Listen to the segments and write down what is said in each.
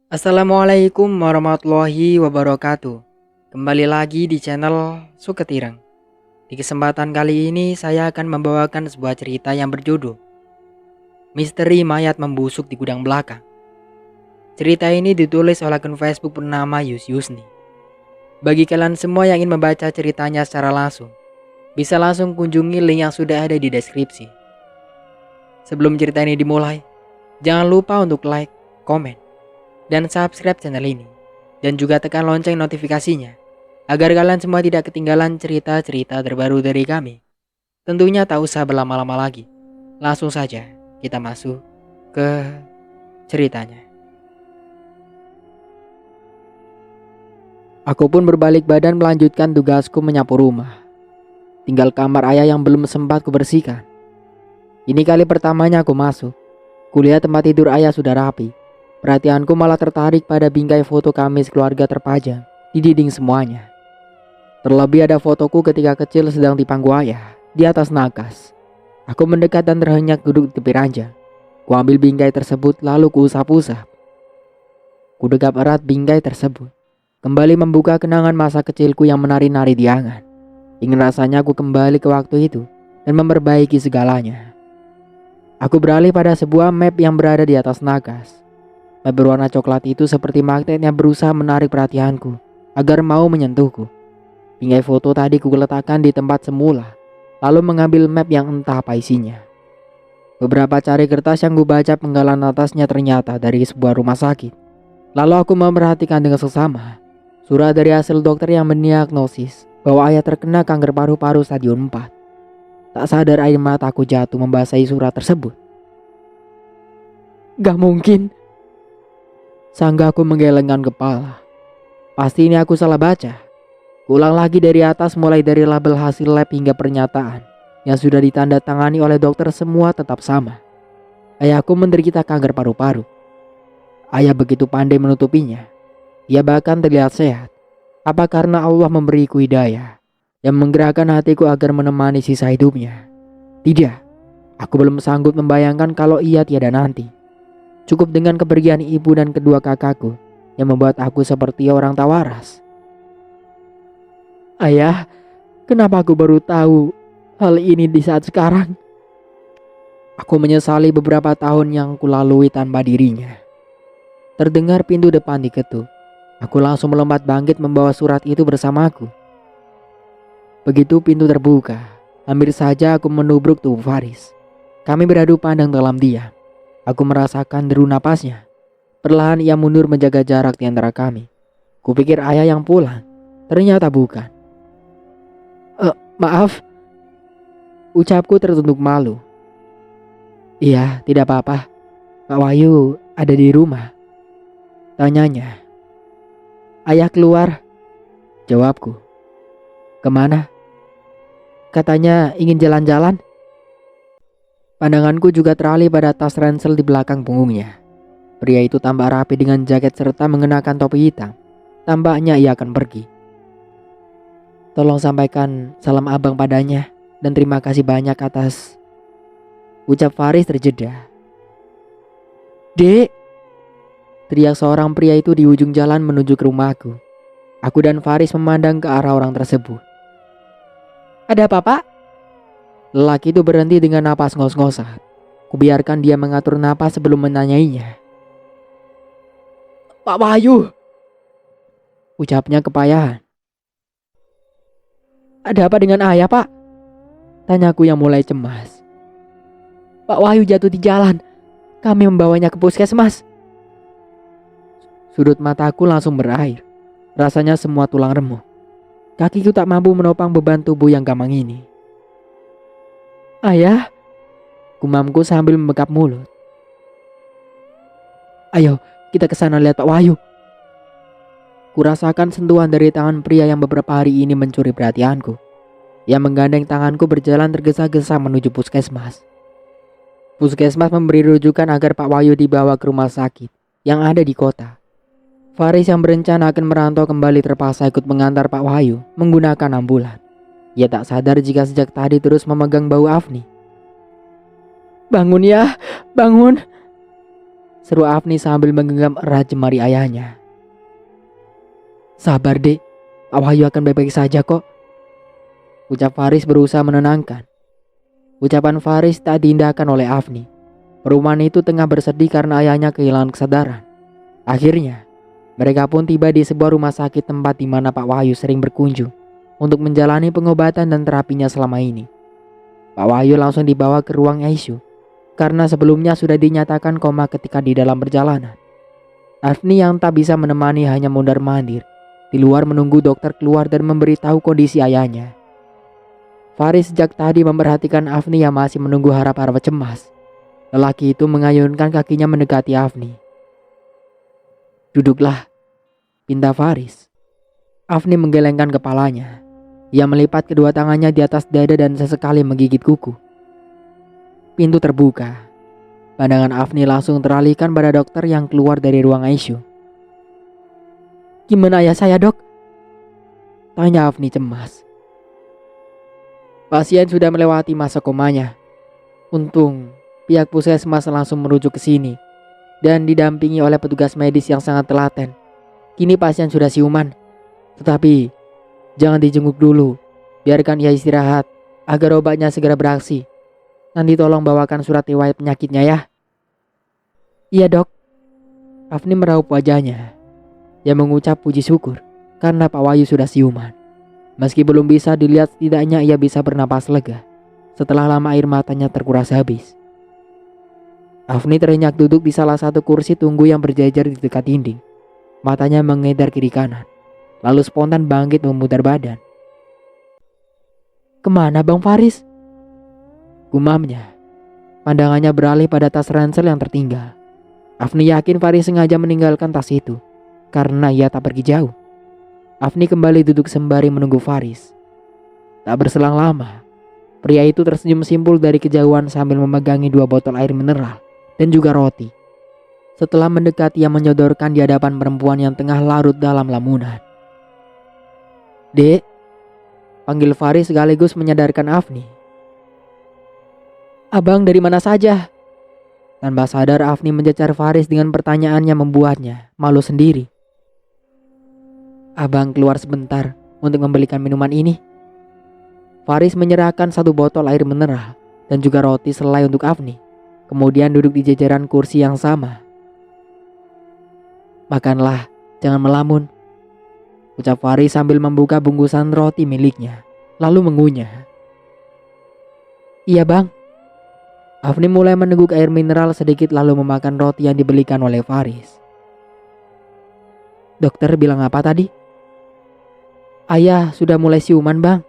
Assalamualaikum warahmatullahi wabarakatuh. Kembali lagi di channel Suketireng. Di kesempatan kali ini saya akan membawakan sebuah cerita yang berjudul Misteri Mayat Membusuk di Gudang Belakang. Cerita ini ditulis oleh akun Facebook bernama Yusni. Bagi kalian semua yang ingin membaca ceritanya secara langsung, bisa langsung kunjungi link yang sudah ada di deskripsi. Sebelum cerita ini dimulai, jangan lupa untuk like, komen, dan subscribe channel ini, dan juga tekan lonceng notifikasinya agar kalian semua tidak ketinggalan cerita-cerita terbaru dari kami. Tentunya tak usah berlama-lama lagi, langsung saja kita masuk ke ceritanya. Aku pun berbalik badan melanjutkan tugasku menyapu rumah. Tinggal kamar ayah yang belum sempat kubersihkan. Ini kali pertamanya aku masuk. Kulihat tempat tidur ayah sudah rapi. Perhatianku malah tertarik pada bingkai foto kami sekeluarga terpajang di dinding semuanya. Terlebih ada fotoku ketika kecil sedang dipangku ayah di atas nakas. Aku mendekat dan terhenyak duduk di tepi ranjang. Kuambil bingkai tersebut lalu kuusap-usap. Kudegap erat bingkai tersebut. Kembali membuka kenangan masa kecilku yang menari-nari di angan. Ingin rasanya aku kembali ke waktu itu dan memperbaiki segalanya. Aku beralih pada sebuah map yang berada di atas nakas. Map berwarna coklat itu seperti magnet yang berusaha menarik perhatianku agar mau menyentuhku. Bingkai foto tadi kuletakkan di tempat semula, lalu mengambil map yang entah apa isinya. Beberapa cari kertas yang kubaca penggalan atasnya ternyata dari sebuah rumah sakit. Lalu aku memperhatikan dengan seksama surat dari hasil dokter yang mendiagnosis bahwa ayah terkena kanker paru-paru stadium 4. Tak sadar air mataku jatuh membasahi surat tersebut. Gak mungkin. Sangga aku menggelengkan kepala. Pasti ini aku salah baca. Ulang lagi dari atas mulai dari label hasil lab hingga pernyataan yang sudah ditanda tangani oleh dokter semua tetap sama. Ayahku menderita kanker paru-paru. Ayah begitu pandai menutupinya. Ia bahkan terlihat sehat. Apa karena Allah memberiku hidayah yang menggerakkan hatiku agar menemani sisa hidupnya? Tidak. Aku belum sanggup membayangkan kalau ia tiada nanti. Cukup dengan kepergian ibu dan kedua kakakku yang membuat aku seperti orang tak waras. Ayah, kenapa aku baru tahu hal ini di saat sekarang? Aku menyesali beberapa tahun yang kulalui tanpa dirinya. Terdengar pintu depan diketuk. Aku langsung melompat bangkit membawa surat itu bersamaku. Begitu pintu terbuka, hampir saja aku menubruk tubuh Faris. Kami beradu pandang dalam diam. Aku merasakan deru napasnya. Perlahan ia mundur menjaga jarak di antara kami. Kupikir ayah yang pulang. Ternyata bukan. Maaf. Ucapku tertunduk malu. Iya, tidak apa-apa. Pak Wahyu ada di rumah. Tanyanya. Ayah keluar. Jawabku. Kemana? Katanya ingin jalan-jalan. Pandanganku juga teralih pada tas ransel di belakang punggungnya. Pria itu tampak rapi dengan jaket serta mengenakan topi hitam. Tampaknya ia akan pergi. Tolong sampaikan salam abang padanya dan terima kasih banyak atas... Ucap Faris terjeda. Dek! Teriak seorang pria itu di ujung jalan menuju ke rumahku. Aku dan Faris memandang ke arah orang tersebut. Ada apa, Pak? Lelaki itu berhenti dengan napas ngos-ngosan. Kubiarkan dia mengatur napas sebelum menanyainya. Pak Wahyu! Ucapnya kepayahan. Ada apa dengan ayah, Pak? Tanyaku yang mulai cemas. Pak Wahyu jatuh di jalan. Kami membawanya ke puskesmas. Sudut mataku langsung berair. Rasanya semua tulang remuk. Kakiku tak mampu menopang beban tubuh yang gamang ini. Ayah, gumamku sambil membekap mulut. Ayo, kita ke sana lihat Pak Wahyu. Kurasakan sentuhan dari tangan pria yang beberapa hari ini mencuri perhatianku. Ia menggandeng tanganku berjalan tergesa-gesa menuju puskesmas. Puskesmas memberi rujukan agar Pak Wahyu dibawa ke rumah sakit yang ada di kota. Faris yang berencana akan merantau kembali terpaksa ikut mengantar Pak Wahyu menggunakan ambulan. Ia tak sadar jika sejak tadi terus memegang bahu Afni. Bangun ya, bangun. seru Afni sambil menggenggam erat jemari ayahnya. Sabar dek, Pak Wahyu akan baik-baik saja kok, ucap Faris berusaha menenangkan. Ucapan Faris tak diindahkan oleh Afni. Perumahan itu tengah bersedih karena ayahnya kehilangan kesadaran. Akhirnya, mereka pun tiba di sebuah rumah sakit tempat di mana Pak Wahyu sering berkunjung untuk menjalani pengobatan dan terapinya selama ini. Pak Wahyu langsung dibawa ke ruang ICU karena sebelumnya sudah dinyatakan koma ketika di dalam perjalanan. Afni yang tak bisa menemani hanya mondar-mandir di luar menunggu dokter keluar dan memberitahu kondisi ayahnya. Faris sejak tadi memperhatikan Afni yang masih menunggu harap-harap cemas. Lelaki itu mengayunkan kakinya mendekati Afni. Duduklah, pinta Faris. Afni menggelengkan kepalanya. Ia melipat kedua tangannya di atas dada dan sesekali menggigit kuku. Pintu terbuka. Pandangan Afni langsung teralihkan pada dokter yang keluar dari ruang ICU. Gimana ayah saya, dok? Tanya Afni cemas. Pasien sudah melewati masa komanya. Untung pihak puskesmas langsung merujuk ke sini dan didampingi oleh petugas medis yang sangat telaten. Kini pasien sudah siuman. Tetapi jangan dijenguk dulu. Biarkan ia istirahat agar obatnya segera beraksi. Nanti tolong bawakan surat riwayat penyakitnya ya. Iya dok. Afni meraup wajahnya. Ia mengucap puji syukur karena Pak Wahyu sudah siuman. Meski belum bisa dilihat, setidaknya ia bisa bernapas lega setelah lama air matanya terkuras habis. Afni terenyak duduk di salah satu kursi tunggu yang berjajar di dekat dinding. Matanya mengedar kiri kanan, lalu spontan bangkit memutar badan. Kemana Bang Faris? Gumamnya. Pandangannya beralih pada tas ransel yang tertinggal. Afni yakin Faris sengaja meninggalkan tas itu karena ia tak pergi jauh. Afni kembali duduk sembari menunggu Faris. Tak berselang lama, pria itu tersenyum simpul dari kejauhan sambil memegangi 2 botol air mineral dan juga roti. Setelah mendekat, ia menyodorkan di hadapan perempuan yang tengah larut dalam lamunan. Dek, panggil Faris sekaligus menyadarkan Afni. Abang dari mana saja? Tanpa sadar Afni mencecar Faris dengan pertanyaan yang membuatnya malu sendiri. Abang keluar sebentar untuk membelikan minuman ini. Faris menyerahkan 1 botol air mineral dan juga roti selai untuk Afni. Kemudian duduk di jajaran kursi yang sama. Makanlah, jangan melamun, ucap Faris sambil membuka bungkusan roti miliknya, lalu mengunyah. Iya bang. Afni mulai meneguk air mineral sedikit lalu memakan roti yang dibelikan oleh Faris. Dokter bilang apa tadi? Ayah sudah mulai siuman bang,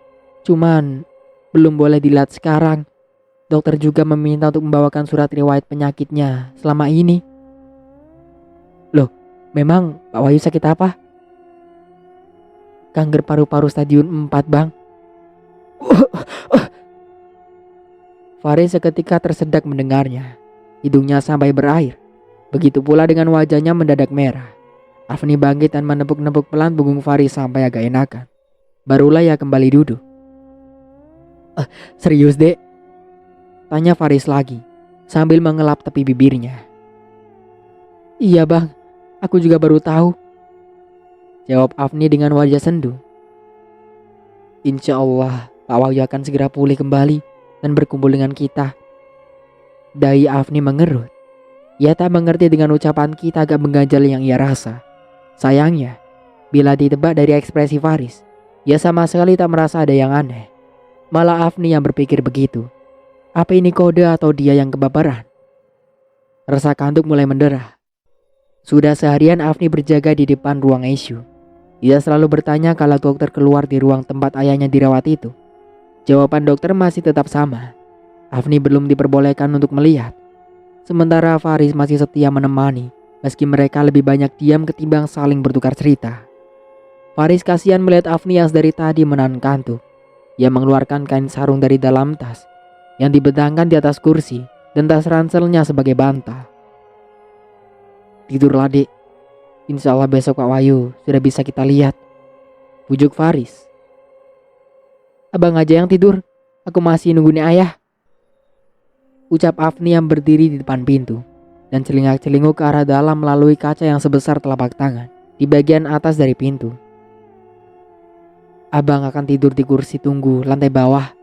cuman belum boleh dilihat sekarang. Dokter juga meminta untuk membawakan surat riwayat penyakitnya selama ini. Loh, memang Pak Wahyu sakit apa? Kanker paru-paru stadium 4 bang. Faris seketika tersedak mendengarnya. Hidungnya sampai berair. Begitu pula dengan wajahnya mendadak merah. Afni bangkit dan menepuk-nepuk pelan punggung Faris sampai agak enakan. Barulah ia kembali duduk. Serius dek? Tanya Faris lagi sambil mengelap tepi bibirnya. Iya bang, aku juga baru tahu, jawab Afni dengan wajah sendu. Insya Allah Pak Wahyu akan segera pulih kembali dan berkumpul dengan kita. Dahi Afni mengerut. Ia tak mengerti dengan ucapan kita agak mengganjal yang ia rasa. Sayangnya, bila ditebak dari ekspresi Faris, ia sama sekali tak merasa ada yang aneh. Malah Afni yang berpikir begitu. Apa ini kode atau dia yang kebaperan? Rasa kantuk mulai menderah. Sudah seharian Afni berjaga di depan ruang ICU. Ia selalu bertanya kalau dokter keluar di ruang tempat ayahnya dirawat itu. Jawaban dokter masih tetap sama. Afni belum diperbolehkan untuk melihat. Sementara Faris masih setia menemani, meski mereka lebih banyak diam ketimbang saling bertukar cerita. Faris kasihan melihat Afni yang dari tadi menahan kantuk. Ia mengeluarkan kain sarung dari dalam tas yang dibentangkan di atas kursi dan tas ranselnya sebagai bantal. Tidurlah dek, insya Allah besok Pak Wahyu sudah bisa kita lihat, bujuk Faris. Abang aja yang tidur, aku masih nungguin ayah, ucap Afni yang berdiri di depan pintu. dan celingak-celinguk ke arah dalam melalui kaca yang sebesar telapak tangan di bagian atas dari pintu. "Abang akan tidur di kursi tunggu lantai bawah."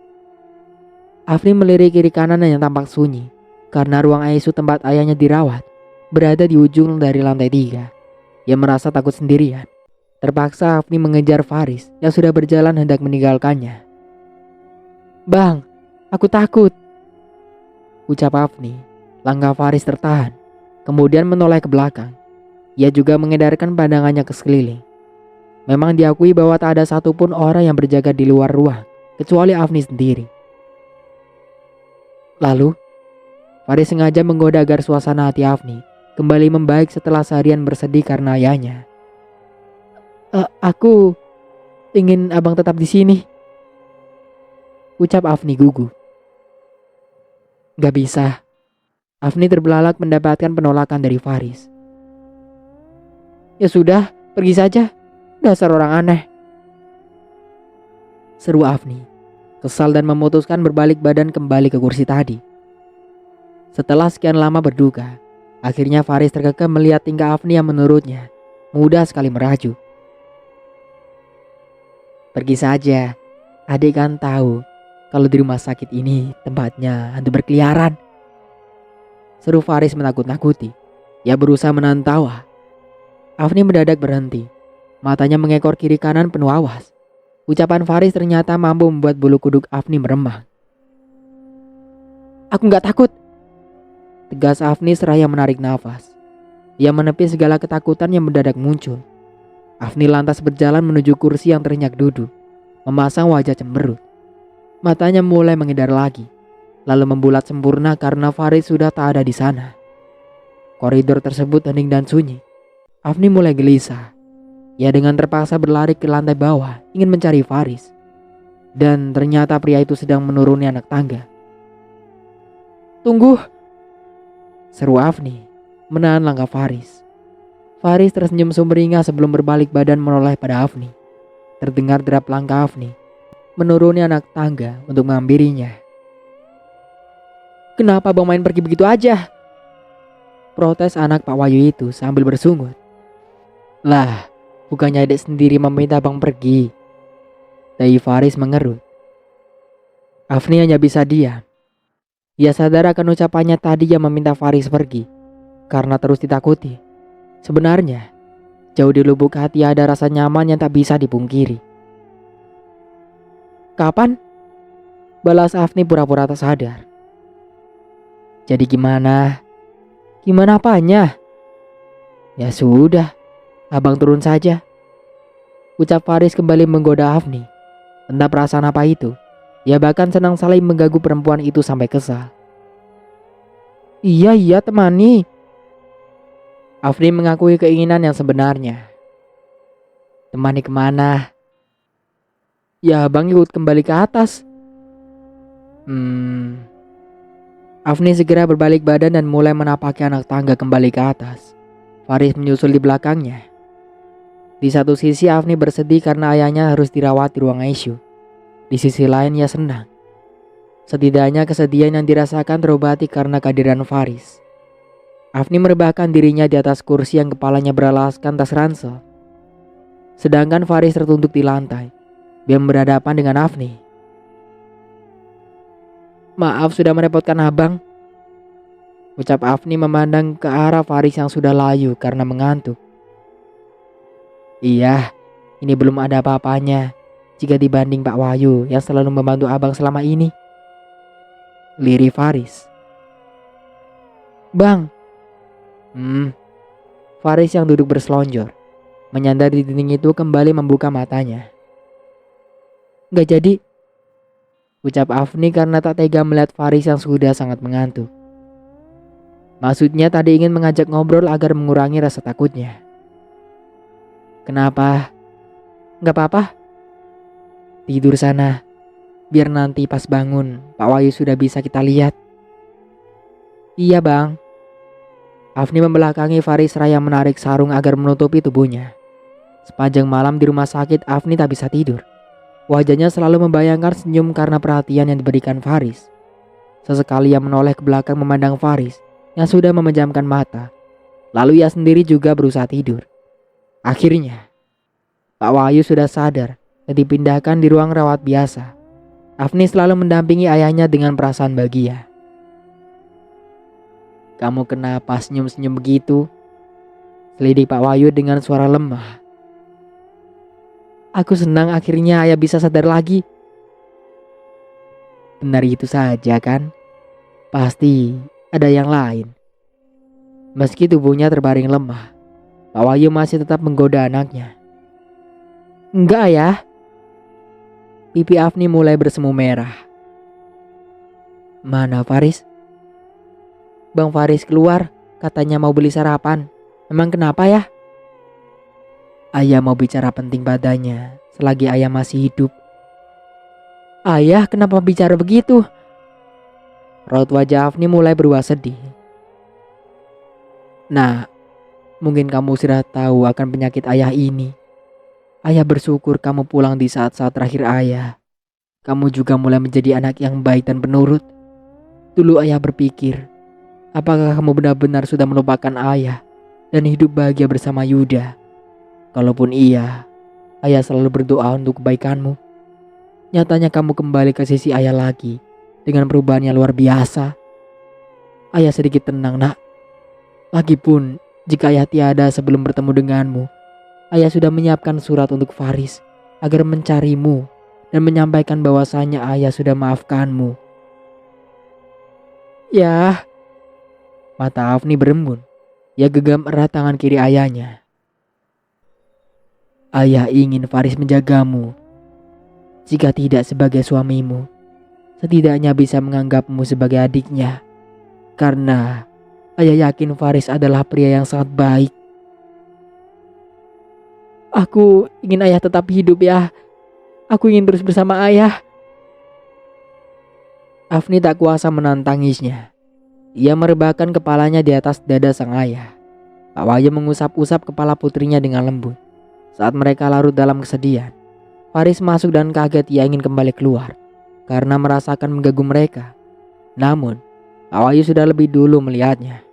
Afni melirik kiri kanan yang tampak sunyi karena ruang ICU tempat ayahnya dirawat berada di ujung dari lantai 3. Ia merasa takut sendirian. Terpaksa Afni mengejar Faris yang sudah berjalan hendak meninggalkannya. "Bang, aku takut," ucap Afni. Langkah Faris tertahan, kemudian menoleh ke belakang. Ia juga mengedarkan pandangannya ke sekeliling. Memang diakui bahwa tak ada satupun orang yang berjaga di luar ruang, kecuali Afni sendiri. Lalu, Faris sengaja menggoda agar suasana hati Afni kembali membaik setelah seharian bersedih karena ayahnya. Aku ingin abang tetap di sini," ucap Afni gugup. "Gak bisa." Afni terbelalak mendapatkan penolakan dari Faris. "Ya sudah, pergi saja. Dasar orang aneh," seru Afni, kesal dan memutuskan berbalik badan kembali ke kursi tadi. Setelah sekian lama berduka, akhirnya Faris terkekeh melihat tingkah Afni yang menurutnya mudah sekali merajuk. "Pergi saja, adik kan tahu kalau di rumah sakit ini tempatnya hantu berkeliaran," seru Faris menakut-nakuti. Ia berusaha menahan tawa. Afni mendadak berhenti, matanya mengekor kiri kanan penuh awas. Ucapan Faris ternyata mampu membuat bulu kuduk Afni meremang. "Aku gak takut," tegas Afni seraya menarik nafas. Ia menepi segala ketakutan yang mendadak muncul. Afni lantas berjalan menuju kursi yang ternyak duduk, memasang wajah cemberut. Matanya mulai mengedar lagi, lalu membulat sempurna karena Faris sudah tak ada di sana. Koridor tersebut hening dan sunyi. Afni mulai gelisah. Ia dengan terpaksa berlari ke lantai bawah ingin mencari Faris. Dan ternyata pria itu sedang menuruni anak tangga. "Tunggu," seru Afni, menahan langkah Faris. Faris tersenyum sumringah sebelum berbalik badan menoleh pada Afni. Terdengar derap langkah Afni menuruni anak tangga untuk menghampirinya. "Kenapa abang main pergi begitu aja?" protes anak Pak Wahyu itu sambil bersungut. "Lah, bukannya adik sendiri meminta abang pergi?" Dahi Faris mengerut. Afni hanya bisa diam. Ia sadar akan ucapannya tadi yang meminta Faris pergi karena terus ditakuti. Sebenarnya, jauh di lubuk hati ada rasa nyaman yang tak bisa dipungkiri. "Kapan?" balas Afni pura-pura tak sadar. "Jadi gimana? Gimana apanya?" "Ya sudah, abang turun saja," ucap Faris kembali menggoda Afni. Entah perasaan apa itu, ia bahkan senang saling mengganggu perempuan itu sampai kesal. Iya temani." Afni mengakui keinginan yang sebenarnya. "Temani kemana?" "Ya abang ikut kembali ke atas." Afni segera berbalik badan dan mulai menapaki anak tangga kembali ke atas. Faris menyusul di belakangnya. Di satu sisi Afni bersedih karena ayahnya harus dirawat di ruang ICU. Di sisi lain ia senang. Setidaknya kesedihan yang dirasakan terobati karena kehadiran Faris. Afni merebahkan dirinya di atas kursi yang kepalanya beralaskan tas ransel. Sedangkan Faris tertunduk di lantai. Dia berhadapan dengan Afni. "Maaf sudah merepotkan abang," ucap Afni memandang ke arah Faris yang sudah layu karena mengantuk. "Iya, ini belum ada apa-apanya jika dibanding Pak Wahyu yang selalu membantu abang selama ini," lirih Faris. "Bang." Faris yang duduk berselonjor, menyandar di dinding itu kembali membuka matanya. "Gak jadi," ucap Afni karena tak tega melihat Faris yang sudah sangat mengantuk. Maksudnya tadi ingin mengajak ngobrol agar mengurangi rasa takutnya. "Kenapa? Gak apa-apa. Tidur sana. Biar nanti pas bangun Pak Wahyu sudah bisa kita lihat." "Iya bang." Afni membelakangi Faris seraya menarik sarung agar menutupi tubuhnya. Sepanjang malam di rumah sakit Afni tak bisa tidur. Wajahnya selalu membayangkan senyum karena perhatian yang diberikan Faris. Sesekali ia menoleh ke belakang memandang Faris yang sudah memejamkan mata. Lalu ia sendiri juga berusaha tidur. Akhirnya, Pak Wahyu sudah sadar dan dipindahkan di ruang rawat biasa. Afni selalu mendampingi ayahnya dengan perasaan bahagia. "Kamu kenapa senyum-senyum begitu?" selidik Pak Wahyu dengan suara lemah. "Aku senang akhirnya ayah bisa sadar lagi." "Benar itu saja kan? Pasti ada yang lain." Meski tubuhnya terbaring lemah, Pak Wahyu masih tetap menggoda anaknya. "Enggak ya." Pipi Afni mulai bersemu merah. "Mana Faris?" "Bang Faris keluar, katanya mau beli sarapan. Emang kenapa ya?" "Ayah mau bicara penting padanya selagi ayah masih hidup." "Ayah kenapa bicara begitu?" Raut wajah Afni mulai berubah sedih. "Nah, mungkin kamu sudah tahu akan penyakit ayah ini. Ayah bersyukur kamu pulang di saat-saat terakhir ayah. Kamu juga mulai menjadi anak yang baik dan penurut. Dulu ayah berpikir, apakah kamu benar-benar sudah melupakan ayah dan hidup bahagia bersama Yuda? Kalaupun iya, ayah selalu berdoa untuk kebaikanmu. Nyatanya kamu kembali ke sisi ayah lagi dengan perubahan yang luar biasa. Ayah sedikit tenang, nak. Lagipun, jika ayah tiada sebelum bertemu denganmu, ayah sudah menyiapkan surat untuk Faris agar mencarimu dan menyampaikan bahwasanya ayah sudah maafkanmu." "Ya." Mata Afni berembun. Ia genggam erat tangan kiri ayahnya. "Ayah ingin Faris menjagamu. Jika tidak sebagai suamimu, setidaknya bisa menganggapmu sebagai adiknya. Karena ayah yakin Faris adalah pria yang sangat baik." "Aku ingin ayah tetap hidup ya. Aku ingin terus bersama ayah." Afni tak kuasa menahan tangisnya. Ia merebahkan kepalanya di atas dada sang ayah. Pak Wahyu mengusap-usap kepala putrinya dengan lembut. Saat mereka larut dalam kesedihan, Faris masuk dan kaget ia ingin kembali keluar karena merasakan mengganggu mereka. Namun, Pak Wahyu sudah lebih dulu melihatnya.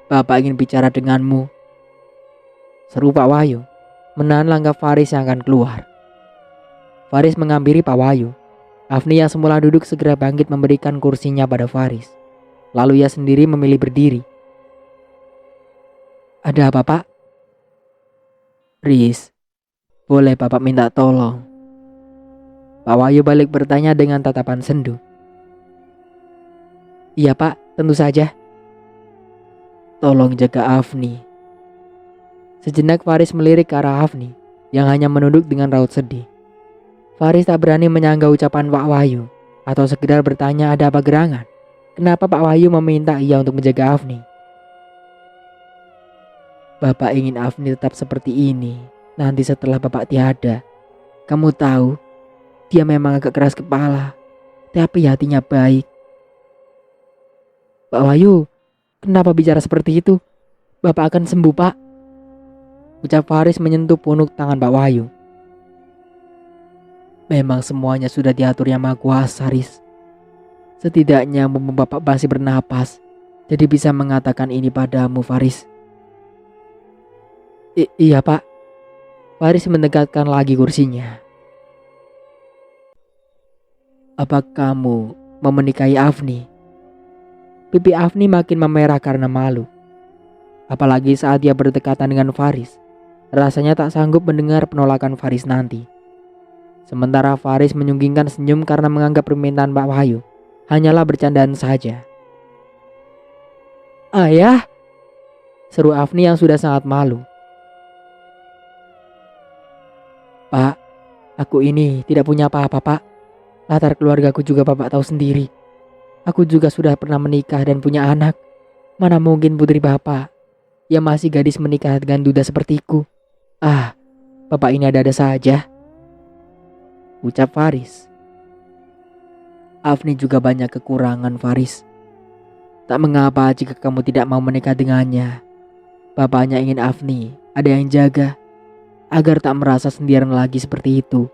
"Bapak ingin bicara denganmu," seru Pak Wahyu, menahan langkah Faris yang akan keluar. Faris menghampiri Pak Wahyu. Afni yang semula duduk segera bangkit memberikan kursinya pada Faris. Lalu ia sendiri memilih berdiri. "Ada apa, Pak?" "Riz, boleh Bapak minta tolong?" Pak Wahyu balik bertanya dengan tatapan sendu. "Iya Pak, tentu saja." "Tolong jaga Afni." Sejenak Faris melirik ke arah Afni yang hanya menunduk dengan raut sedih. Faris tak berani menyangga ucapan Pak Wahyu atau sekedar bertanya ada apa gerangan. Kenapa Pak Wahyu meminta ia untuk menjaga Afni? "Bapak ingin Afni tetap seperti ini nanti setelah Bapak tiada. Kamu tahu, dia memang agak keras kepala, tapi hatinya baik." "Pak Wahyu, kenapa bicara seperti itu? Bapak akan sembuh, Pak." Ucap Faris menyentuh punuk tangan Pak Wahyu. "Memang semuanya sudah diatur Yang Maha Kuasa, Riz. Setidaknya mumpung Bapak masih bernapas, jadi bisa mengatakan ini padamu, Faris." Iya Pak." Faris mendekatkan lagi kursinya. "Apa kamu mau menikahi Afni?" Pipi Afni makin memerah karena malu. Apalagi saat dia berdekatan dengan Faris. Rasanya tak sanggup mendengar penolakan Faris nanti. Sementara Faris menyunggingkan senyum karena menganggap permintaan Pak Wahyu hanyalah bercandaan saja. "Ayah!" seru Afni yang sudah sangat malu. "Pak, aku ini tidak punya apa-apa, Pak. Latar keluargaku juga Bapak tahu sendiri. Aku juga sudah pernah menikah dan punya anak. Mana mungkin putri Bapak yang masih gadis menikah dengan duda sepertiku. Ah, Bapak ini ada-ada saja," ucap Faris. "Afni juga banyak kekurangan, Faris. Tak mengapa jika kamu tidak mau menikah dengannya. Bapaknya ingin Afni ada yang jaga agar tak merasa sendirian lagi seperti itu.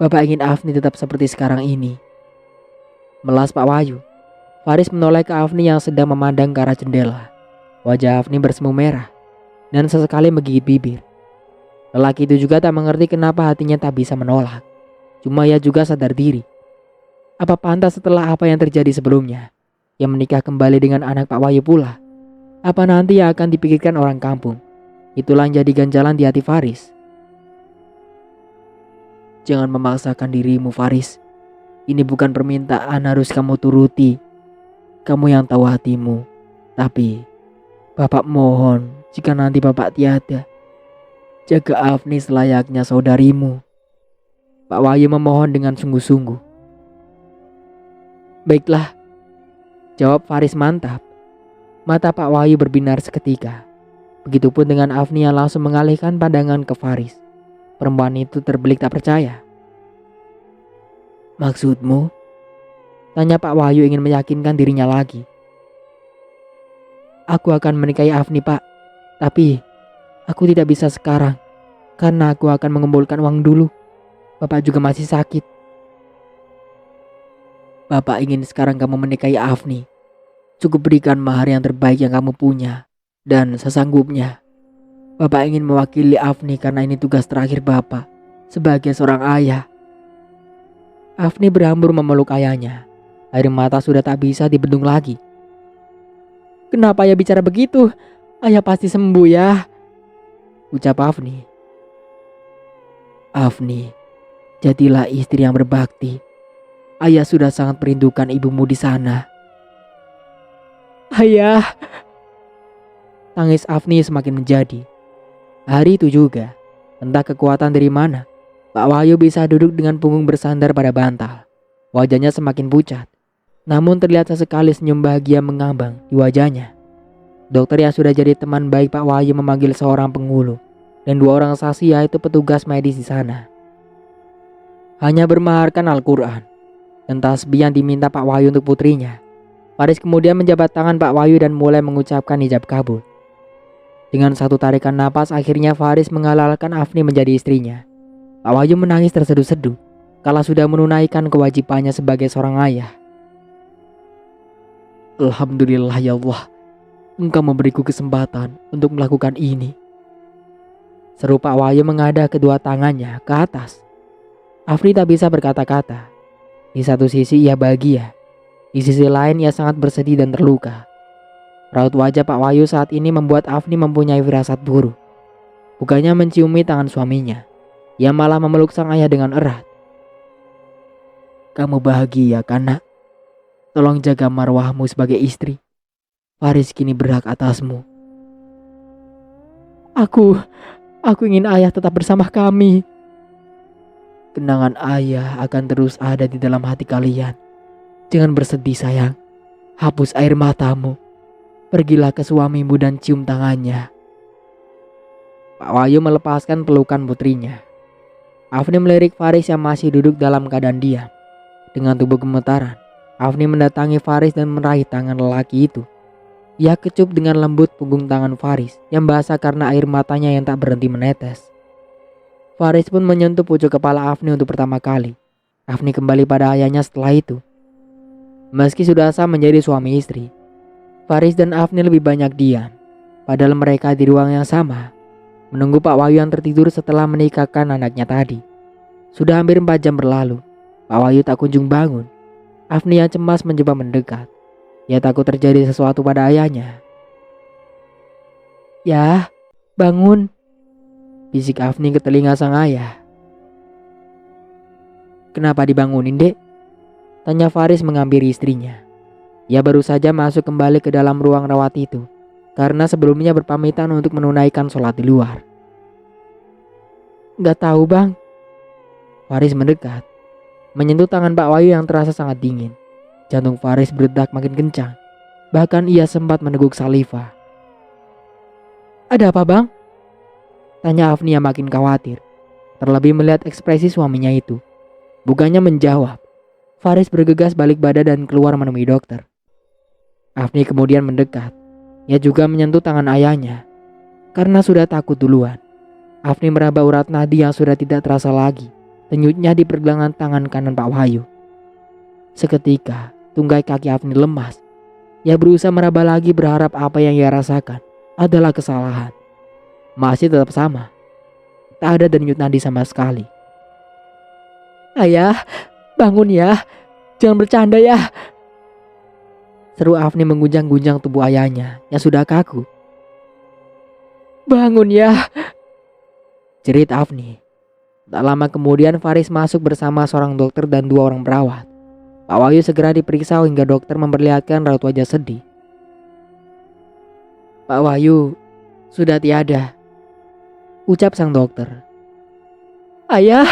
Bapak ingin Afni tetap seperti sekarang ini." Melas Pak Wahyu. Faris menoleh ke Afni yang sedang memandang ke arah jendela. Wajah Afni bersemu merah dan sesekali menggigit bibir. Lelaki itu juga tak mengerti kenapa hatinya tak bisa menolak. Cuma ia juga sadar diri. Apa pantas setelah apa yang terjadi sebelumnya, ia menikah kembali dengan anak Pak Wahyu pula? Apa nanti yang akan dipikirkan orang kampung? Itulah yang jadi ganjalan di hati Faris. Jangan memaksakan dirimu, Faris. Ini bukan permintaan harus kamu turuti. Kamu yang tahu hatimu. Tapi Bapak mohon, jika nanti Bapak tiada, jaga Afni selayaknya saudarimu. Pak Wahyu memohon dengan sungguh-sungguh. Baiklah, jawab Faris mantap. Mata Pak Wahyu berbinar seketika. Begitupun dengan Afni yang langsung mengalihkan pandangan ke Faris. Perempuan itu terbelik tak percaya. Maksudmu? Tanya Pak Wahyu ingin meyakinkan dirinya lagi. Aku akan menikahi Afni, Pak. Tapi aku tidak bisa sekarang. Karena aku akan mengumpulkan uang dulu. Bapak juga masih sakit. Bapak ingin sekarang kamu menikahi Afni. Cukup berikan mahar yang terbaik yang kamu punya. Dan sesanggupnya. Bapak ingin mewakili Afni karena ini tugas terakhir Bapak sebagai seorang ayah. Afni berhambur memeluk ayahnya. Air mata sudah tak bisa dibendung lagi. Kenapa ayah bicara begitu? Ayah pasti sembuh ya, ucap Afni. Afni, jadilah istri yang berbakti. Ayah sudah sangat merindukan ibumu di sana. Ayah. Tangis Afni semakin menjadi. Hari itu juga, entah kekuatan dari mana, Pak Wahyu bisa duduk dengan punggung bersandar pada bantal. Wajahnya semakin pucat, namun terlihat sesekali senyum bahagia mengambang di wajahnya. Dokter yang sudah jadi teman baik Pak Wahyu memanggil seorang penghulu dan 2 orang saksi yaitu petugas medis di sana. Hanya bermaharkan Al-Quran dan tasbih yang diminta Pak Wahyu untuk putrinya. Faris kemudian menjabat tangan Pak Wahyu dan mulai mengucapkan ijab kabul. Dengan satu tarikan napas akhirnya Faris menghalalkan Afni menjadi istrinya. Pak Wahyu menangis terseduh-seduh kala sudah menunaikan kewajibannya sebagai seorang ayah. Alhamdulillah ya Allah, Engkau memberiku kesempatan untuk melakukan ini. Seru Pak Wahyu mengadah kedua tangannya ke atas. Afni tak bisa berkata-kata. Di satu sisi ia bahagia, di sisi lain ia sangat bersedih dan terluka. Raut wajah Pak Wahyu saat ini membuat Afni mempunyai firasat buruk. Bukannya menciumi tangan suaminya, ia malah memeluk sang ayah dengan erat. Kamu bahagia kan nak? Tolong jaga marwahmu sebagai istri. Faris kini berhak atasmu. Aku ingin ayah tetap bersama kami. Kenangan ayah akan terus ada di dalam hati kalian. Jangan bersedih sayang. Hapus air matamu. Pergilah ke suamimu dan cium tangannya. Pak Wahyu melepaskan pelukan putrinya. Afni melirik Faris yang masih duduk dalam keadaan diam. Dengan tubuh gemetaran, Afni mendatangi Faris dan meraih tangan lelaki itu. Ia kecup dengan lembut punggung tangan Faris yang basah karena air matanya yang tak berhenti menetes. Faris pun menyentuh pucuk kepala Afni untuk pertama kali. Afni kembali pada ayahnya setelah itu. Meski sudah sah menjadi suami istri, Faris dan Afni lebih banyak diam. Padahal mereka di ruang yang sama, menunggu Pak Wahyu yang tertidur setelah menikahkan anaknya tadi. Sudah hampir 4 jam berlalu. Pak Wahyu tak kunjung bangun. Afni yang cemas mencoba mendekat. Ia takut terjadi sesuatu pada ayahnya. Ya, bangun, bisik Afni ke telinga sang ayah. Kenapa dibangunin, Dek? Tanya Faris menghampiri istrinya. Ia baru saja masuk kembali ke dalam ruang rawat itu karena sebelumnya berpamitan untuk menunaikan sholat di luar. Gak tahu bang. Faris mendekat, menyentuh tangan Pak Wahyu yang terasa sangat dingin. Jantung Faris berdetak makin kencang. Bahkan ia sempat meneguk saliva. Ada apa bang? Tanya Afni yang makin khawatir. Terlebih melihat ekspresi suaminya itu. Bukannya menjawab, Faris bergegas balik badan dan keluar menemui dokter. Afni kemudian mendekat. Ia juga menyentuh tangan ayahnya. Karena sudah takut duluan, Afni meraba urat nadi yang sudah tidak terasa lagi. Denyutnya di pergelangan tangan kanan Pak Wahyu. Seketika, tunggai kaki Afni lemas. Ia berusaha meraba lagi berharap apa yang ia rasakan adalah kesalahan. Masih tetap sama. Tak ada denyut nadi sama sekali. "Ayah, bangun ya. Jangan bercanda ya." Seru Afni menggunjang-gunjang tubuh ayahnya yang sudah kaku. "Bangun ya," jerit Afni. Tak lama kemudian Faris masuk bersama seorang dokter dan 2 orang perawat. Pak Wahyu segera diperiksa hingga dokter memperlihatkan raut wajah sedih. "Pak Wahyu sudah tiada," ucap sang dokter. "Ayah!"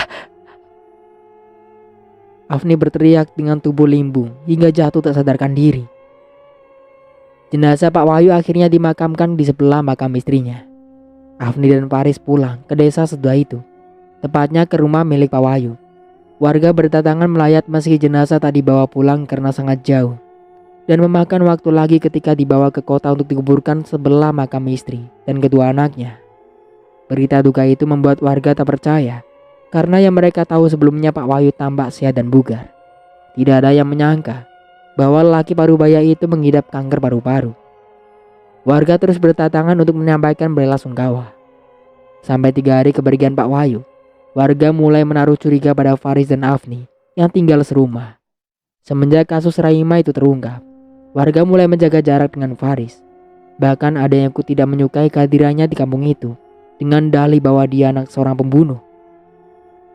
Afni berteriak dengan tubuh limbung hingga jatuh tak sadarkan diri. Jenazah Pak Wahyu akhirnya dimakamkan di sebelah makam istrinya. Afni dan Faris pulang ke desa setelah itu, tepatnya ke rumah milik Pak Wahyu. Warga berdatangan melayat meski jenazah tak dibawa pulang karena sangat jauh, dan memakan waktu lagi ketika dibawa ke kota untuk dikuburkan sebelah makam istri dan kedua anaknya. Berita duka itu membuat warga tak percaya, karena yang mereka tahu sebelumnya Pak Wahyu tampak sehat dan bugar. Tidak ada yang menyangka bahwa lelaki parubaya itu mengidap kanker paru-paru. Warga terus berdatangan untuk menyampaikan bela-sungkawa. Sampai 3 hari kepergian Pak Wahyu, warga mulai menaruh curiga pada Faris dan Afni yang tinggal serumah. Semenjak kasus Raima itu terungkap, warga mulai menjaga jarak dengan Faris. Bahkan ada yang tidak menyukai kehadirannya di kampung itu dengan dalih bahwa dia anak seorang pembunuh.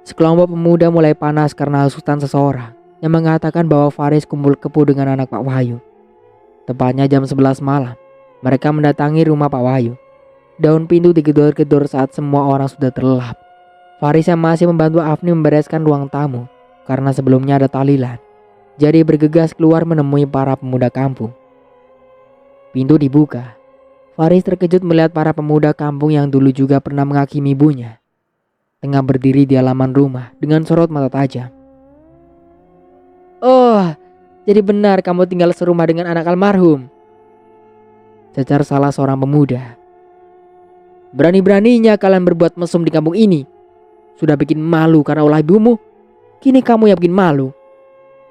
Sekelompok pemuda mulai panas karena hasutan seseorang yang mengatakan bahwa Faris kumpul kebo dengan anak Pak Wahyu. Tepatnya jam 11 malam, mereka mendatangi rumah Pak Wahyu. Daun pintu digedor-gedor saat semua orang sudah terlelap. Faris yang masih membantu Afni membereskan ruang tamu karena sebelumnya ada tahlilan, jadi bergegas keluar menemui para pemuda kampung. Pintu dibuka. Faris terkejut melihat para pemuda kampung yang dulu juga pernah menghakimi ibunya, tengah berdiri di halaman rumah dengan sorot mata tajam. "Oh, jadi benar kamu tinggal serumah dengan anak almarhum?" cecar salah seorang pemuda. "Berani-beraninya kalian berbuat mesum di kampung ini. Sudah bikin malu karena ulah ibumu. Kini kamu yang bikin malu.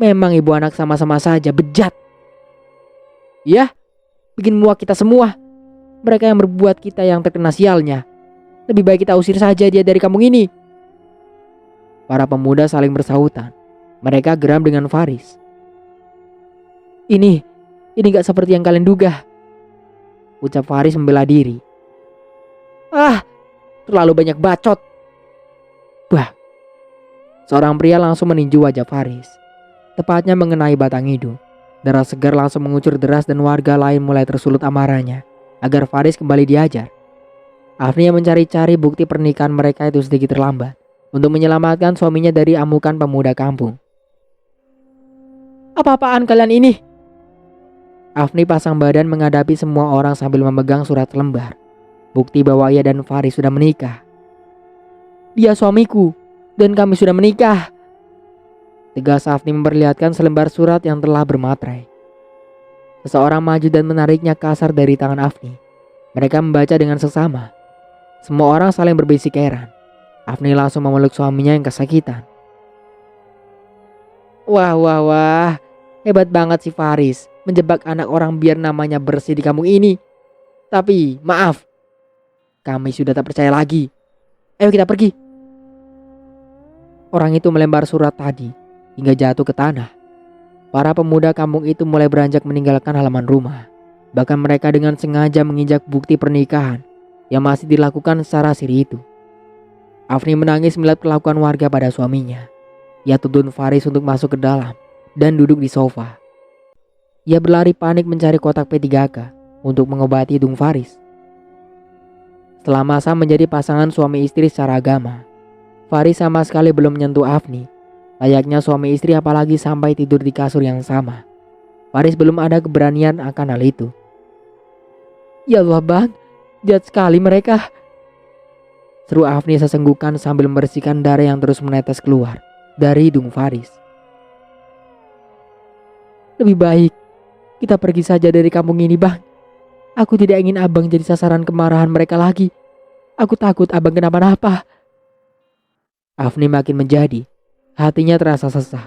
Memang ibu anak sama-sama saja bejat. Ya, bikin muak kita semua. Mereka yang berbuat kita yang terkena sialnya. Lebih baik kita usir saja dia dari kampung ini." Para pemuda saling bersahutan. Mereka geram dengan Faris. Ini gak seperti yang kalian duga," ucap Faris membela diri. "Ah, terlalu banyak bacot." Bah, seorang pria langsung meninju wajah Faris, tepatnya mengenai batang hidung. Darah segar langsung mengucur deras dan warga lain mulai tersulut amarahnya agar Faris kembali diajar. Afni yang mencari-cari bukti pernikahan mereka itu sedikit terlambat untuk menyelamatkan suaminya dari amukan pemuda kampung. "Apa-apaan kalian ini?" Afni pasang badan menghadapi semua orang sambil memegang surat lembar, bukti bahwa ia dan Faris sudah menikah. "Dia suamiku dan kami sudah menikah," tegas Afni memperlihatkan selembar surat yang telah bermaterai. Seseorang maju dan menariknya kasar dari tangan Afni. Mereka membaca dengan seksama. Semua orang saling berbisik heran. Afni langsung memeluk suaminya yang kesakitan. Wah, hebat banget si Faris menjebak anak orang biar namanya bersih di kampung ini. Tapi maaf, kami sudah tak percaya lagi. Ayo kita pergi." Orang itu melempar surat tadi hingga jatuh ke tanah. Para pemuda kampung itu mulai beranjak meninggalkan halaman rumah. Bahkan mereka dengan sengaja menginjak bukti pernikahan yang masih dilakukan secara siri itu. Afni menangis melihat kelakuan warga pada suaminya. Ia tuntun Faris untuk masuk ke dalam dan duduk di sofa. Ia berlari panik mencari kotak P3K untuk mengobati hidung Faris. Setelah masa menjadi pasangan suami istri secara agama, Faris sama sekali belum menyentuh Afni. Layaknya suami istri apalagi sampai tidur di kasur yang sama. Faris belum ada keberanian akan hal itu. "Ya Allah bang, jahat sekali mereka," seru Afni sesenggukan sambil membersihkan darah yang terus menetes keluar dari hidung Faris. "Lebih baik kita pergi saja dari kampung ini bang. Aku tidak ingin abang jadi sasaran kemarahan mereka lagi. Aku takut abang kenapa-napa." Afni makin menjadi, hatinya terasa sesak.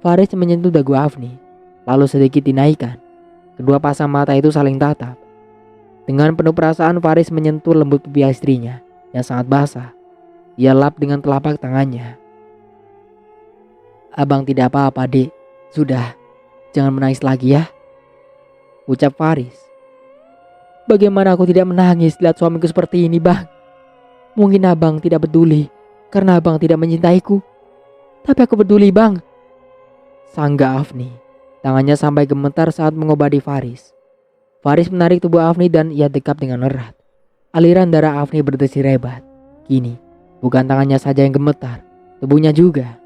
Faris menyentuh dagu Afni, lalu sedikit dinaikkan. Kedua pasang mata itu saling tatap. Dengan penuh perasaan Faris menyentuh lembut pipi istrinya yang sangat basah. Ia lap dengan telapak tangannya. "Abang tidak apa-apa, Dek. Sudah, jangan menangis lagi ya," ucap Faris. "Bagaimana aku tidak menangis lihat suamiku seperti ini, Bang? Mungkin abang tidak peduli karena abang tidak mencintaiku. Tapi aku peduli, Bang," sanggah Afni. Tangannya sampai gemetar saat mengobati Faris. Faris menarik tubuh Afni dan ia dekap dengan erat. Aliran darah Afni berdesir hebat. Kini, bukan tangannya saja yang gemetar, tubuhnya juga.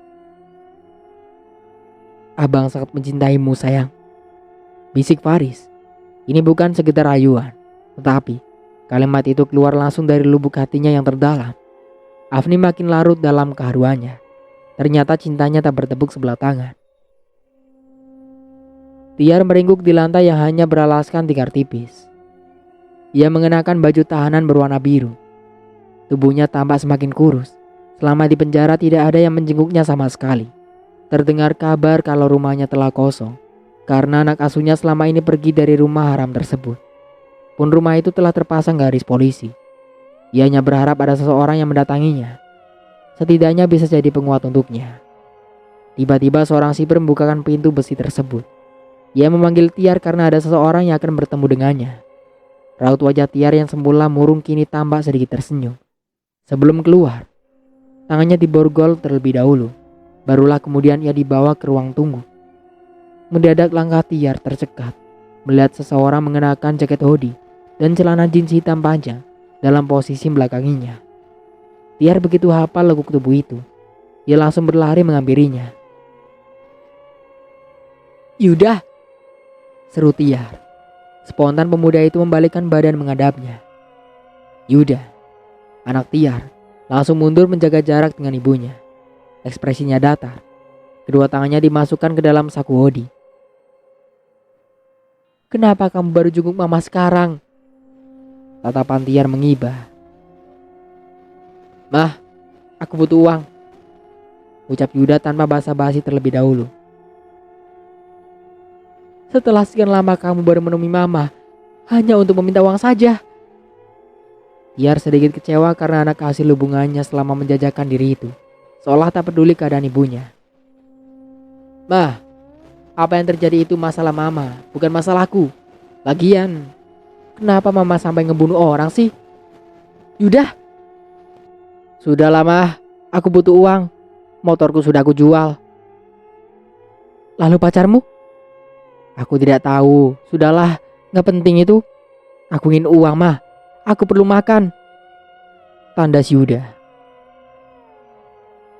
"Abang sangat mencintaimu, sayang," bisik Faris. Ini bukan sekedar rayuan, tetapi kalimat itu keluar langsung dari lubuk hatinya yang terdalam. Afni makin larut dalam keharuannya. Ternyata cintanya tak bertepuk sebelah tangan. Tiar meringkuk di lantai yang hanya beralaskan tikar tipis. Ia mengenakan baju tahanan berwarna biru. Tubuhnya tampak semakin kurus. Selama di penjara tidak ada yang menjenguknya sama sekali. Terdengar kabar kalau rumahnya telah kosong karena anak asuhnya selama ini pergi dari rumah haram tersebut. Pun rumah itu telah terpasang garis polisi. Ia hanya berharap ada seseorang yang mendatanginya. Setidaknya bisa jadi penguat untuknya. Tiba-tiba seorang sipir membukakan pintu besi tersebut. Ia memanggil Tiar karena ada seseorang yang akan bertemu dengannya. Raut wajah Tiar yang semula murung kini tampak sedikit tersenyum. Sebelum keluar, tangannya diborgol terlebih dahulu. Barulah kemudian ia dibawa ke ruang tunggu. Mendadak langkah Tiar tercekat melihat seseorang mengenakan jaket hoodie dan celana jeans hitam panjang dalam posisi belakanginya. Tiar begitu hafal lekuk tubuh itu. Ia langsung berlari menghampirinya. "Yuda!" seru Tiar. Spontan pemuda itu membalikkan badan menghadapnya. Yuda, anak Tiar, langsung mundur menjaga jarak dengan ibunya. Ekspresinya datar. Kedua tangannya dimasukkan ke dalam saku hoodie. "Kenapa kamu baru jenguk mama sekarang?" Tatapan Tiar mengibah. "Mah, aku butuh uang," ucap Yuda tanpa basa-basi terlebih dahulu. "Setelah sekian lama kamu baru menemui mama hanya untuk meminta uang saja." Tiar sedikit kecewa karena anak hasil hubungannya selama menjajakan diri itu seolah tak peduli keadaan ibunya. "Mah, apa yang terjadi itu masalah mama, bukan masalahku. Lagian, kenapa mama sampai ngebunuh orang sih?" "Yuda!" "Sudahlah mah, aku butuh uang. Motorku sudah aku jual." "Lalu pacarmu?" "Aku tidak tahu. Sudahlah, gak penting itu. Aku ingin uang mah. Aku perlu makan," tandas Yuda.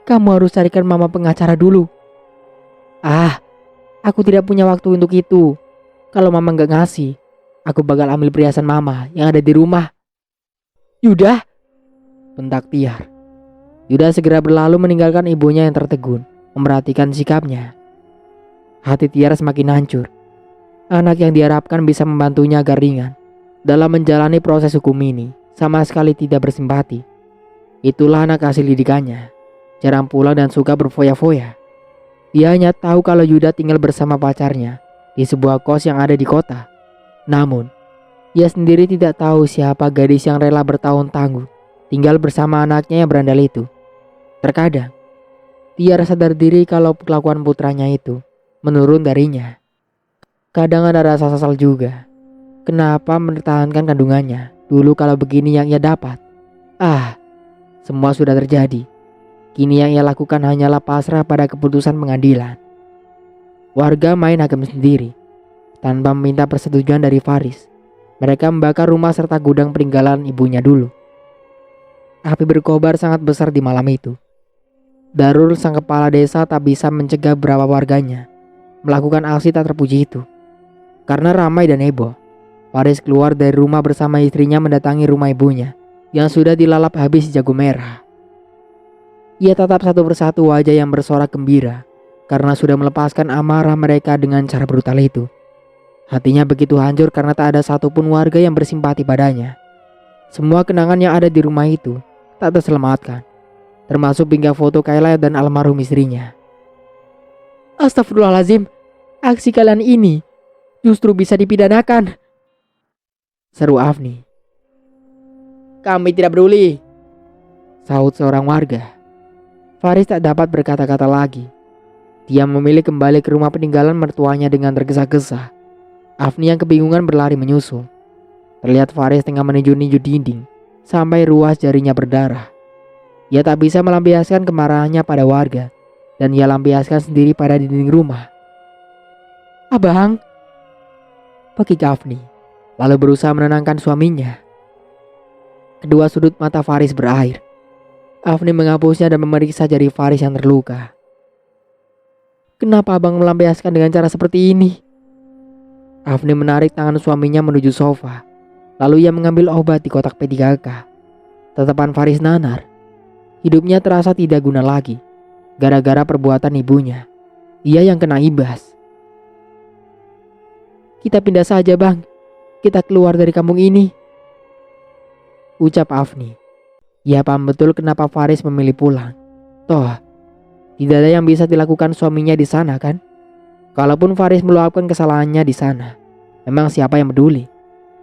"Kamu harus carikan mama pengacara dulu." "Ah, aku tidak punya waktu untuk itu. Kalau mama gak ngasih, aku bakal ambil perhiasan mama yang ada di rumah." "Yuda!" bentak Tiar. Yuda segera berlalu meninggalkan ibunya yang tertegun, memperhatikan sikapnya. Hati Tiar semakin hancur. Anak yang diharapkan bisa membantunya agar ringan dalam menjalani proses hukum ini sama sekali tidak bersimpati. Itulah anak hasil didikannya, jarang pulang dan suka berfoya-foya. Dia hanya tahu kalau Yuda tinggal bersama pacarnya di sebuah kos yang ada di kota. Namun, ia sendiri tidak tahu siapa gadis yang rela bertahun-tahun tinggal bersama anaknya yang berandal itu. Terkadang, Tiar sadar diri kalau kelakuan putranya itu menurun darinya. Kadang ada rasa sesal juga. Kenapa mempertahankan kandungannya dulu kalau begini yang ia dapat? Semua sudah terjadi. Kini yang ia lakukan hanyalah pasrah pada keputusan pengadilan. Warga main hakim sendiri. Tanpa meminta persetujuan dari Faris, mereka membakar rumah serta gudang peninggalan ibunya dulu. Api berkobar sangat besar di malam itu. Darul, sang kepala desa, tak bisa mencegah beberapa warganya melakukan aksi tak terpuji itu. Karena ramai dan heboh, Faris keluar dari rumah bersama istrinya mendatangi rumah ibunya yang sudah dilalap habis jago merah. Ia tatap satu persatu wajah yang bersorak gembira karena sudah melepaskan amarah mereka dengan cara brutal itu. Hatinya begitu hancur karena tak ada satupun warga yang bersimpati padanya. Semua kenangan yang ada di rumah itu tak terselamatkan, termasuk hingga foto Kayla dan almarhum istrinya. Astagfirullahaladzim, aksi kalian ini justru bisa dipidanakan, seru Afni. Kami tidak peduli, sahut seorang warga. Faris tak dapat berkata-kata lagi. Dia memilih kembali ke rumah peninggalan mertuanya dengan tergesa-gesa. Afni yang kebingungan berlari menyusul. Terlihat Faris tengah meninju-ninju dinding sampai ruas jarinya berdarah. Ia tak bisa melampiaskan kemarahannya pada warga, dan ia lampiaskan sendiri pada dinding rumah. Abang, pakik Afni, lalu berusaha menenangkan suaminya. Kedua sudut mata Faris berair. Afni menghapusnya dan memeriksa jari Faris yang terluka. Kenapa abang melampiaskan dengan cara seperti ini? Afni menarik tangan suaminya menuju sofa. Lalu ia mengambil obat di kotak P3K. Tatapan Faris nanar. Hidupnya terasa tidak guna lagi. Gara-gara perbuatan ibunya. Ia yang kena ibas. Kita pindah saja bang. Kita keluar dari kampung ini, ucap Afni. Ia paham betul kenapa Faris memilih pulang. Toh, tidak ada yang bisa dilakukan suaminya di sana kan? Kalaupun Faris meluapkan kesalahannya di sana, memang siapa yang peduli?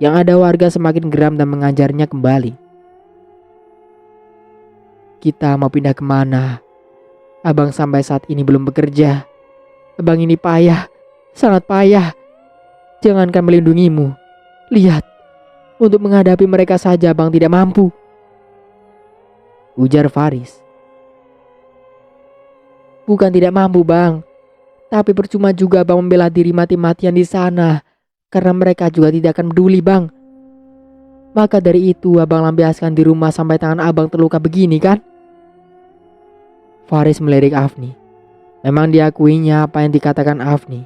Yang ada warga semakin geram dan mengajarnya kembali. Kita mau pindah kemana? Abang sampai saat ini belum bekerja. Abang ini payah, sangat payah. Jangankan melindungimu. Lihat, untuk menghadapi mereka saja abang tidak mampu, ujar Faris. Bukan tidak mampu bang, tapi percuma juga abang membela diri mati-matian di sana, karena mereka juga tidak akan peduli bang. Maka dari itu abang lampiaskan di rumah sampai tangan abang terluka begini kan? Faris melirik Afni. Memang diakuinya apa yang dikatakan Afni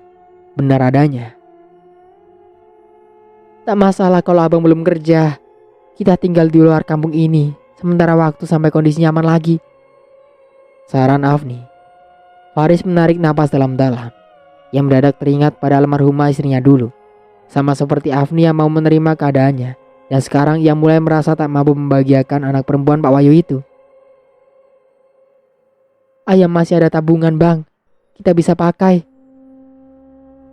benar adanya. Tak masalah kalau abang belum kerja. Kita tinggal di luar kampung ini sementara waktu sampai kondisi nyaman lagi, saran Afni. Faris menarik napas dalam-dalam. Yang mendadak teringat pada almarhumah istrinya dulu. Sama seperti Afni yang mau menerima keadaannya. Dan sekarang ia mulai merasa tak mampu membahagiakan anak perempuan Pak Wahyu itu. Ayam masih ada tabungan bang. Kita bisa pakai.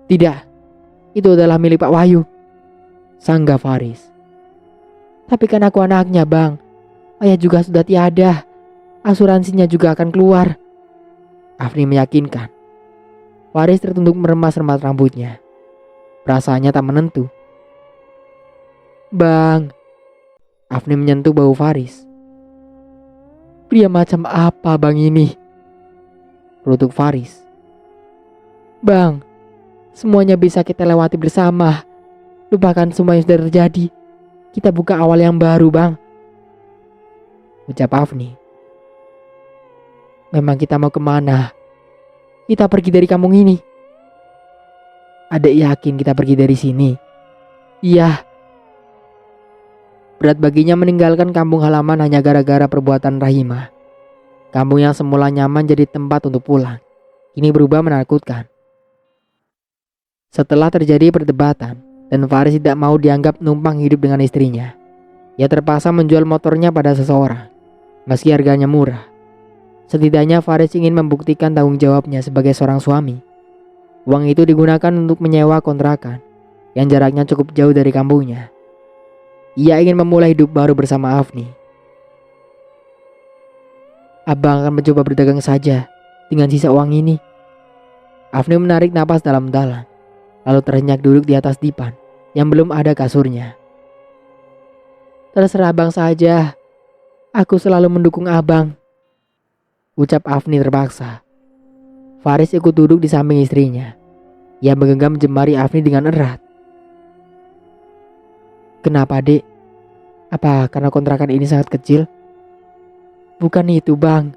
Tidak, itu adalah milik Pak Wahyu, sanggah Faris. Tapi kan aku anaknya bang. Ayah juga sudah tiada. Asuransinya juga akan keluar, Afni meyakinkan. Faris tertunduk meremas-remas rambutnya. Perasaannya tak menentu. Bang, Afni menyentuh bahu Faris. Pria macam apa bang ini? Rutuk Faris. Bang, semuanya bisa kita lewati bersama. Lupakan semua yang sudah terjadi. Kita buka awal yang baru bang, ucap Afni. Memang kita mau kemana? Kita pergi dari kampung ini. Adek yakin kita pergi dari sini? Iya. Berat baginya meninggalkan kampung halaman hanya gara-gara perbuatan Rahimah. Kampung yang semula nyaman jadi tempat untuk pulang, kini berubah menakutkan. Setelah terjadi perdebatan dan Faris tidak mau dianggap numpang hidup dengan istrinya, ia terpaksa menjual motornya pada seseorang, meski harganya murah. Setidaknya Faris ingin membuktikan tanggung jawabnya sebagai seorang suami. Uang itu digunakan untuk menyewa kontrakan yang jaraknya cukup jauh dari kampungnya. Ia ingin memulai hidup baru bersama Afni. Abang akan mencoba berdagang saja dengan sisa uang ini. Afni menarik napas dalam-dalam, lalu terhenyak duduk di atas dipan yang belum ada kasurnya. Terserah abang saja. Aku selalu mendukung abang, ucap Afni terpaksa. Faris ikut duduk di samping istrinya. Ia menggenggam jemari Afni dengan erat. Kenapa dek? Apa karena kontrakan ini sangat kecil? Bukan itu bang.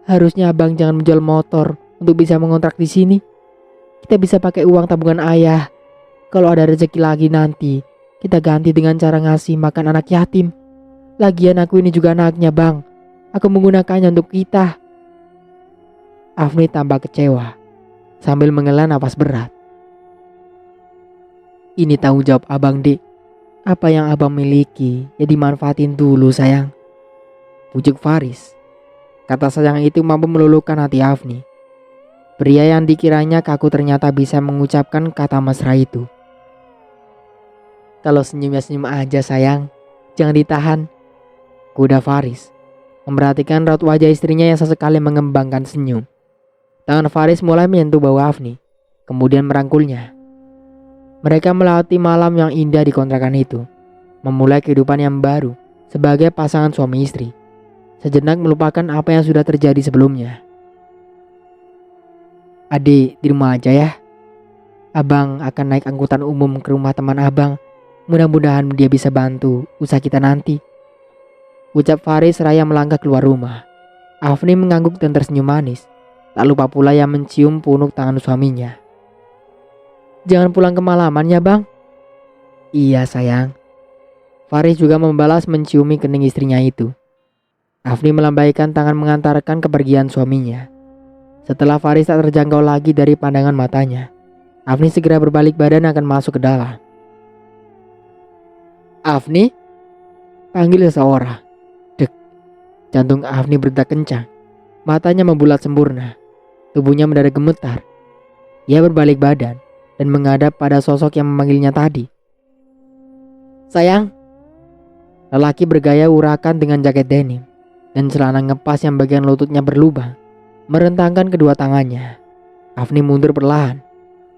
Harusnya abang jangan menjual motor untuk bisa mengontrak di sini. Kita bisa pakai uang tabungan ayah. Kalau ada rezeki lagi nanti, kita ganti dengan cara ngasih makan anak yatim. Lagian aku ini juga anaknya bang. Aku menggunakannya untuk kita. Afni tampak kecewa sambil menghela nafas berat. Ini tanggung jawab abang dek. Apa yang abang miliki ya dimanfaatin dulu sayang, pujuk Faris. Kata sayang itu mampu meluluhkan hati Afni. Pria yang dikiranya kaku ternyata bisa mengucapkan kata mesra itu. Kalau senyum ya senyum aja sayang, jangan ditahan. Kuda Faris memperhatikan raut wajah istrinya yang sesekali mengembangkan senyum. Tangan Faris mulai menyentuh bahu Afni, kemudian merangkulnya. Mereka melewati malam yang indah di kontrakan itu, memulai kehidupan yang baru sebagai pasangan suami istri. Sejenak melupakan apa yang sudah terjadi sebelumnya. Adik di rumah aja ya. Abang akan naik angkutan umum ke rumah teman abang. Mudah-mudahan dia bisa bantu usaha kita nanti. Ucap Faris seraya melangkah keluar rumah. Afni mengangguk dan tersenyum manis. Tak lupa pula yang mencium punuk tangan suaminya. Jangan pulang kemalaman ya bang. Iya sayang. Faris juga membalas menciumi kening istrinya itu. Afni melambaikan tangan mengantarkan kepergian suaminya. Setelah Faris tak terjangkau lagi dari pandangan matanya, Afni segera berbalik badan akan masuk ke dalam. Afni? Panggil seseorang. Dek. Jantung Afni berdetak kencang. Matanya membulat sempurna. Tubuhnya mendadak gemetar. Ia berbalik badan dan menghadap pada sosok yang memanggilnya tadi. Sayang. Lelaki bergaya urakan dengan jaket denim dan celana ngepas yang bagian lututnya berlubang, merentangkan kedua tangannya. Afni mundur perlahan.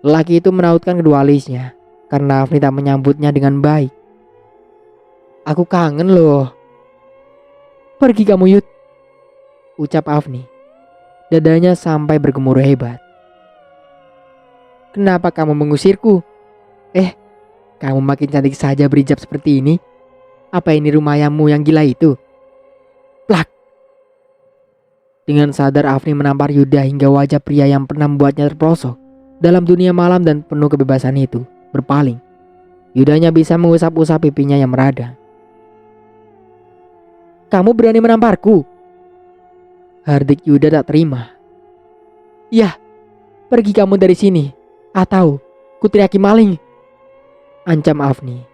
Lelaki itu menautkan kedua alisnya karena Afni tak menyambutnya dengan baik. Aku kangen loh. Pergi kamu Yud, ucap Afni. Dadanya sampai bergemuruh hebat. Kenapa kamu mengusirku? Kamu makin cantik saja berhijab seperti ini. Apa ini rumah ayahmu yang gila itu? Plak. Dengan sadar Afni menampar Yuda hingga wajah pria yang pernah membuatnya terperosok dalam dunia malam dan penuh kebebasan itu berpaling. Yudanya bisa mengusap-usap pipinya yang meradang. Kamu berani menamparku? Hardik Yuda tak terima. Yah, pergi kamu dari sini, atau kuteriaki maling, ancam Afni.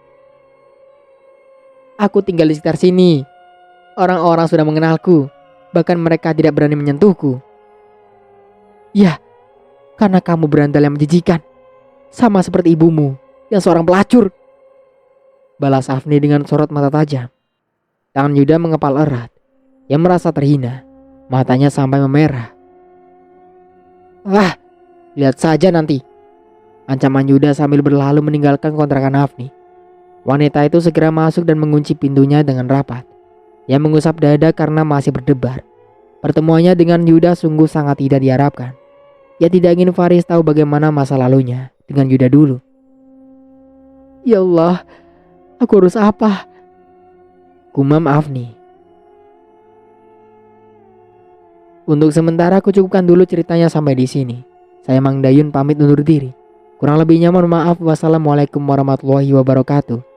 Aku tinggal di sekitar sini. Orang-orang sudah mengenalku. Bahkan mereka tidak berani menyentuhku. Ya, karena kamu berandal yang menjijikan. Sama seperti ibumu yang seorang pelacur, balas Afni dengan sorot mata tajam. Tangan Yuda mengepal erat. Ia merasa terhina. Matanya sampai memerah. Wah, lihat saja nanti, ancaman Yuda sambil berlalu meninggalkan kontrakan Afni. Wanita itu segera masuk dan mengunci pintunya dengan rapat. Ia mengusap dada karena masih berdebar. Pertemuannya dengan Yuda sungguh sangat tidak diharapkan. Ia tidak ingin Faris tahu bagaimana masa lalunya dengan Yuda dulu. Ya Allah, aku harus apa? Gumam Afni. Untuk sementara aku cukupkan dulu ceritanya sampai di sini. Saya Mang Dayun pamit undur diri. Kurang lebihnya mohon maaf. Wassalamualaikum warahmatullahi wabarakatuh.